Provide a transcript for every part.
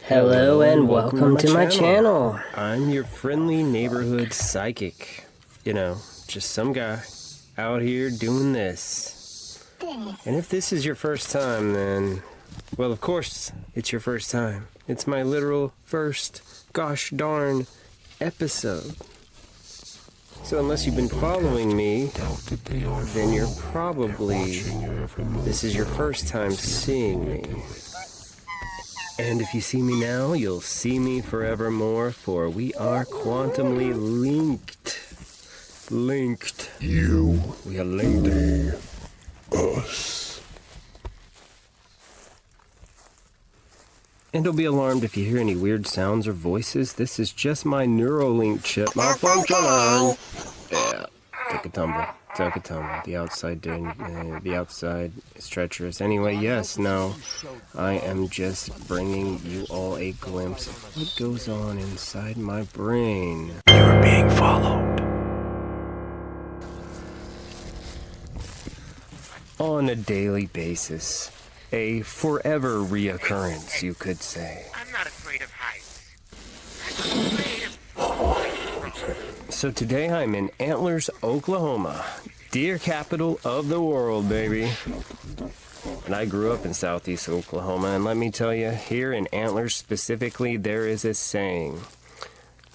Hello and welcome to my channel. I'm your friendly neighborhood psychic. You know, just some guy out here doing this. And if this is your first time, then, well, of course, it's your first time. It's my literal first gosh darn episode. So unless you've been following me, then you're probably, this is your first time seeing me. And if you see me now, you'll see me forevermore, for we are quantumly linked. We are linked. Us. And don't be alarmed if you hear any weird sounds or voices. This is just my Neuralink chip malfunction. Yeah, take a tumble. The outside is treacherous. Anyway, yes, no. I am just bringing you all a glimpse of what goes on inside my brain. You're being followed. On a daily basis. A forever reoccurrence, you could say. I'm not afraid of heights. I'm afraid of falling. So today I'm in Antlers, Oklahoma. Deer capital of the world, baby. And I grew up in southeast Oklahoma, and let me tell you, here in Antlers specifically, there is a saying.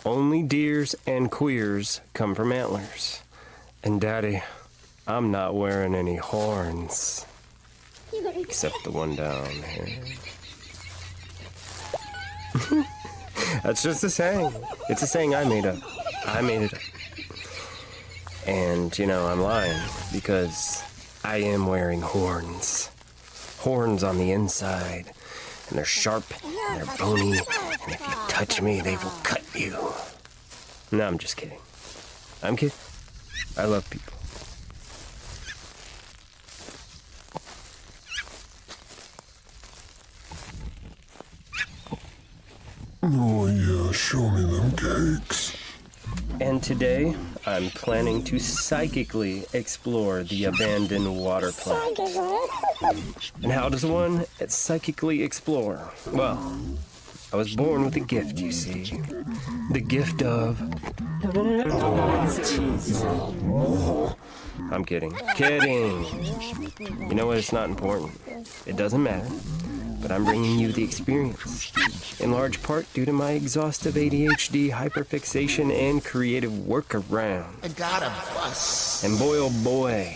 Only deers and queers come from antlers. And Daddy, I'm not wearing any horns. Except the one down here. That's just a saying. It's a saying I made up. I made it up. And, you know, I'm lying because I am wearing horns. Horns on the inside. And they're sharp, and they're bony, and if you touch me, they will cut you. No, I'm just kidding. I'm kidding. I love people. Oh yeah, show me them cakes. And today, I'm planning to psychically explore the abandoned water plant. And how does one psychically explore? Well, I was born with a gift, you see. The gift of... I'm kidding. You know what? It's not important. It doesn't matter. But I'm bringing you the experience, in large part due to my exhaustive ADHD, hyperfixation, and creative workaround. I got a bus. And boy, oh boy,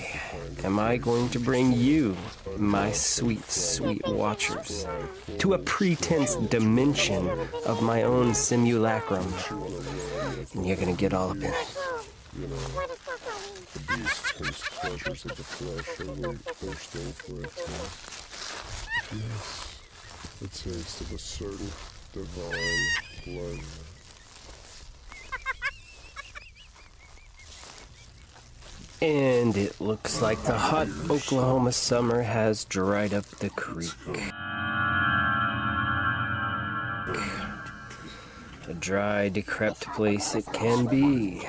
am I going to bring you, my sweet, sweet watchers, to a pretense dimension of my own simulacrum. And you're going to get all up in it. The beast tastes pleasures of the flesh or wait thirsting for a taste. Yes. The taste of a certain divine pleasure. And it looks like the hot Oklahoma summer has dried up the creek. A dry, decrepit place it can be.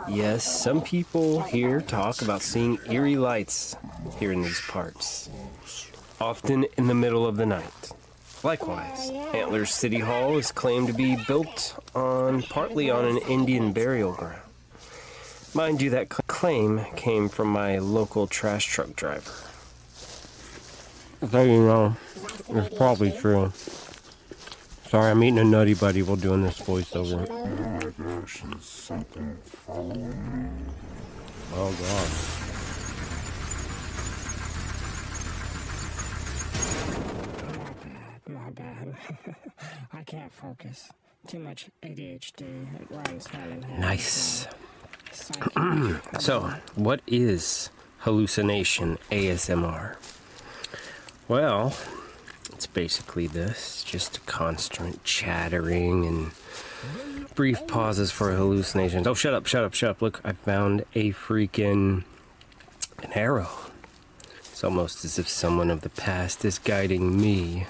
Yes, some people here talk about seeing eerie lights here in these parts. Often in the middle of the night. Likewise, Antlers City Hall is claimed to be built partly on an Indian burial ground. Mind you, that claim came from my local trash truck driver. So you know, it's probably true. Sorry, I'm eating a Nutty Buddy while doing this voiceover. Oh, God. My bad. I can't focus. Too much ADHD. It runs hand in hand. Nice. So, what is hallucination ASMR? Well, it's basically this. Just constant chattering and brief pauses for hallucinations. Oh, shut up. Look, I found a freaking an arrow. It's almost as if someone of the past is guiding me.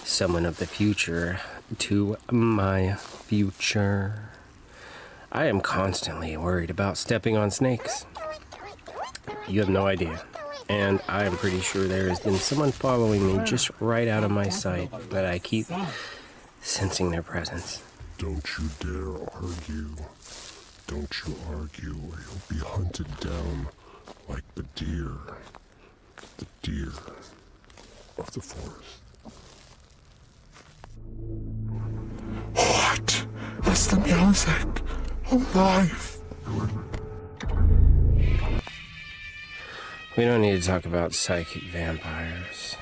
Someone of the future to my future. I am constantly worried about stepping on snakes. You have no idea. And I am pretty sure there has been someone following me just right out of my sight, but I keep sensing their presence. Don't you dare argue. Don't you argue or you'll be hunted down like the deer. The deer of the forest. What? It's the music. Alive. We don't need to talk about psychic vampires.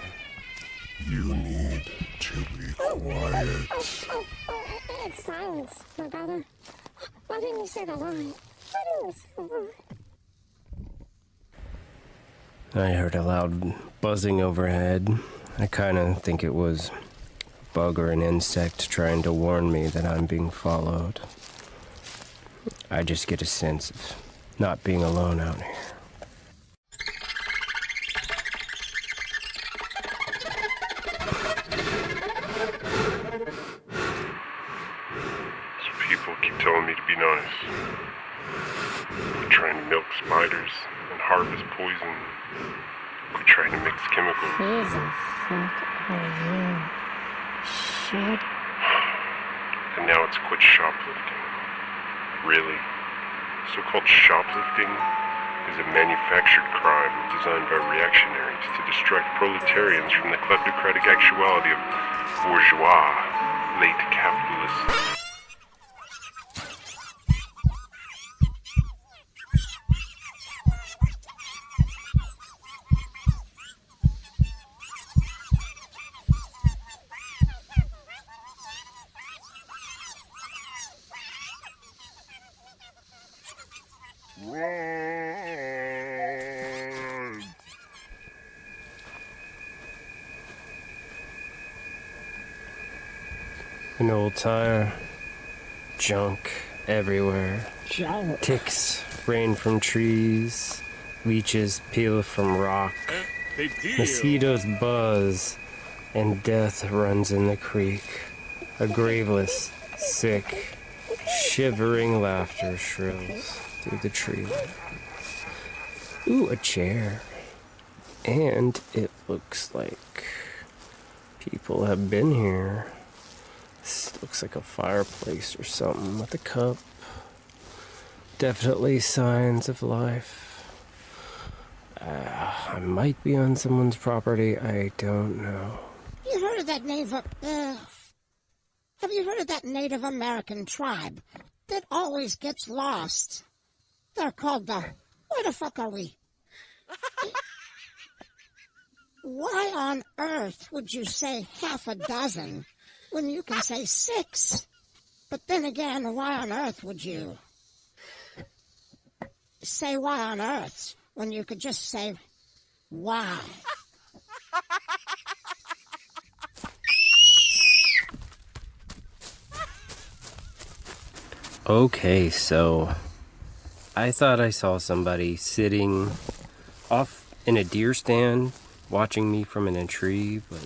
You need to be quiet. It's silence, my brother. Why didn't you say the line? Why didn't you say the line? I heard a loud buzzing overhead. I kind of think it was a bug or an insect trying to warn me that I'm being followed. I just get a sense of not being alone out here. People keep telling me to be nice. Quit trying to milk spiders and harvest poison. Quit trying to mix chemicals. Who the fuck are you? Shit. And now it's quit shoplifting. Really? So-called shoplifting is a manufactured crime designed by reactionaries to distract proletarians from the kleptocratic actuality of bourgeois, late capitalists. An old tire. Junk everywhere. Junk. Ticks rain from trees. Leeches peel from rock. Mosquitoes buzz. And death runs in the creek. A graveless, sick, shivering laughter shrills through the tree. Ooh, a chair. And it looks like people have been here. This looks like a fireplace or something with a cup. Definitely signs of life. I might be on someone's property. I don't know. You heard of that have you heard of that Native American tribe that always gets lost? They're called where the fuck are we? Why on earth would you say half a dozen when you can say 6? But then again, why on earth would you say why on earth when you could just say why? Okay, so I thought I saw somebody sitting off in a deer stand watching me from in a tree, but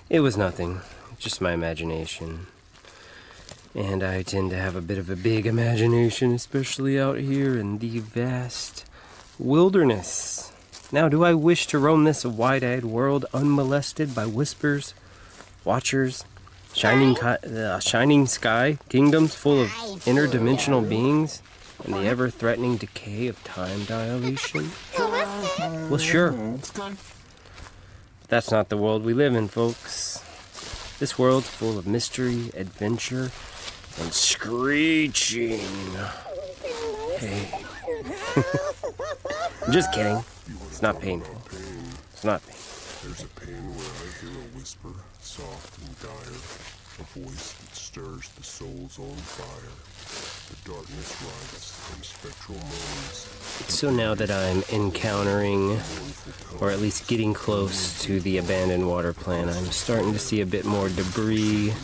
it was nothing, just my imagination. And I tend to have a bit of a big imagination, especially out here in the vast wilderness. Now, do I wish to roam this wide-eyed world unmolested by whispers, watchers, shining sky, kingdoms full of interdimensional beings, and the ever-threatening decay of time dilation? Well, sure. That's not the world we live in, folks. This world's full of mystery, adventure, and screeching. Hey. I'm just kidding. It's not painful. It's not painful. There's a pain where I hear a whisper, soft and dire, a voice that stirs the soul's on fire. The darkness rises and spectral moans. So now that I'm encountering, or at least getting close to the abandoned water plant, I'm starting to see a bit more debris.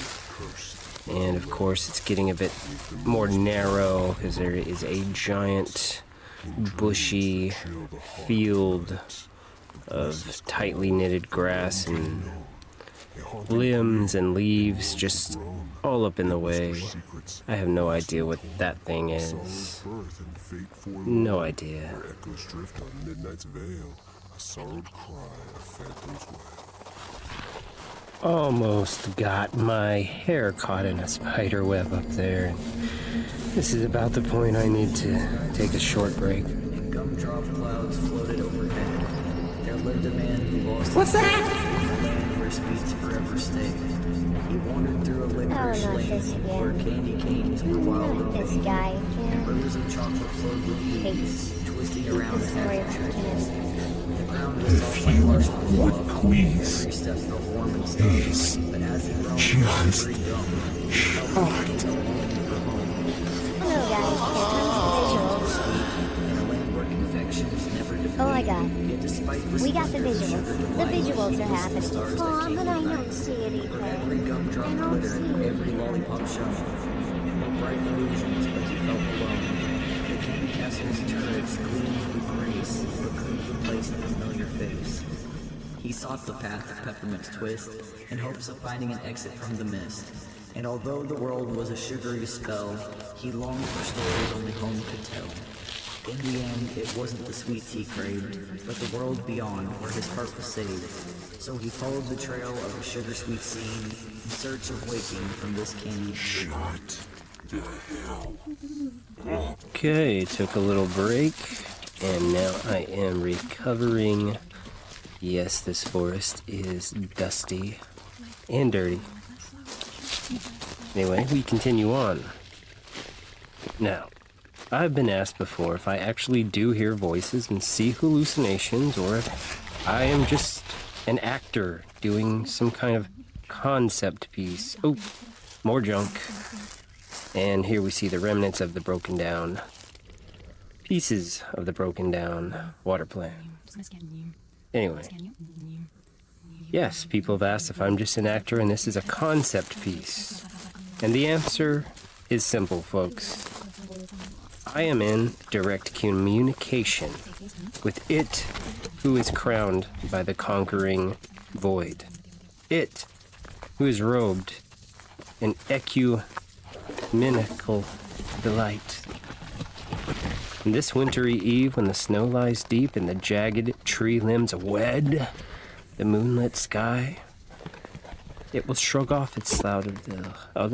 And of course it's getting a bit more narrow because there is a giant bushy field of tightly knitted grass and limbs and leaves just all up in the way. I have no idea what that thing is. No idea. Echoes drift on midnight's veil, a sorrowed cry, a phantom's wail. almost got my hair caught in a spider web up there. This is about the point I need to take a short break. And gumdrop clouds floated overhead. There lived a man who lost What's his that? in the land where sweets forever stay. He wandered through a licorice not lane this again. where candy canes were wild and This vain. guy And again. rivers of chocolate flowed with ease, twisting around The story of every tree. happiness. The ground was soft like marshmallow. would please Every step felt warm and stuffy. But as it roamed just every gum, shut. felt longing for home. Hello guys, here's In a land where confections never the visuals. Oh my god. Yet despite We got the visuals. The visuals are happening. stars that Oh, came but I at don't night. see it For either. every gumdrop I don't glitter, see it. every lollipop shone. No bright illusions, but he felt alone. The candy castle's turrets gleamed with grace, but couldn't replace the familiar face. He sought the path of Peppermint's twist in hopes of finding an exit from the mist. And although the world was a sugary spell, he longed for stories only home could tell. In the end, it wasn't the sweets he craved, but the world beyond where his heart was saved. So he followed the trail of a sugar-sweet scene in search of waking from this candy tree. Shut the hell. Okay, took a little break, and now I am recovering. Yes, this forest is dusty and dirty. Anyway, we continue on. Now, I've been asked before if I actually do hear voices and see hallucinations, or if I am just an actor doing some kind of concept piece. Oh, more junk. And here we see the remnants of the broken down pieces of the broken down water plant. Anyway, yes, people have asked if I'm just an actor and this is a concept piece. And the answer is simple, folks. I am in direct communication with it who is crowned by the conquering void. It who is robed in ecumenical delight. And this wintry eve, when the snow lies deep and the jagged tree limbs wed the moonlit sky, it will shrug off its clouded veil. Oh,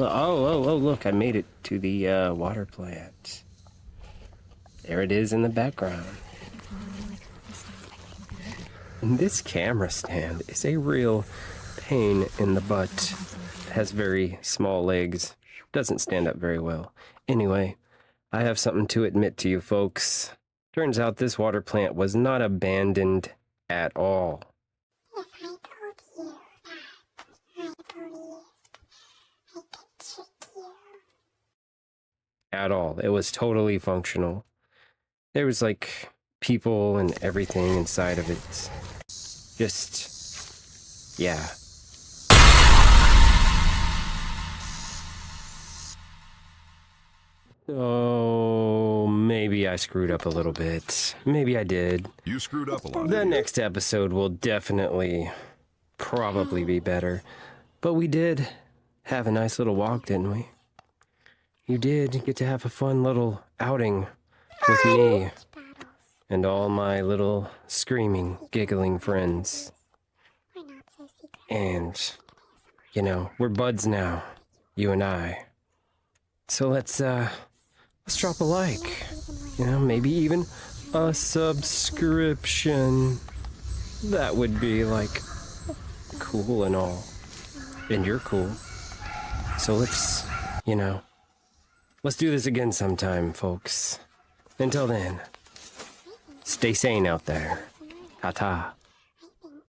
look, I made it to the water plant. There it is in the background. And this camera stand is a real pain in the butt. It has very small legs. Doesn't stand up very well. Anyway, I have something to admit to you folks. Turns out this water plant was not abandoned at all. If I told you that, I believe I could trick you. At all. It was totally functional. There was like people and everything inside of it. Just, yeah. Oh, maybe I screwed up a little bit. Maybe I did. You screwed up a lot. The next episode will definitely, probably be better. But we did have a nice little walk, didn't we? You did get to have a fun little outing with me and all my little screaming, giggling friends. We're not so secret. And, you know, we're buds now, you and I. So let's drop a like. You know, maybe even a subscription. That would be, like, cool and all. And you're cool. So let's, you know, let's do this again sometime, folks. Until then, stay sane out there. Ta-ta.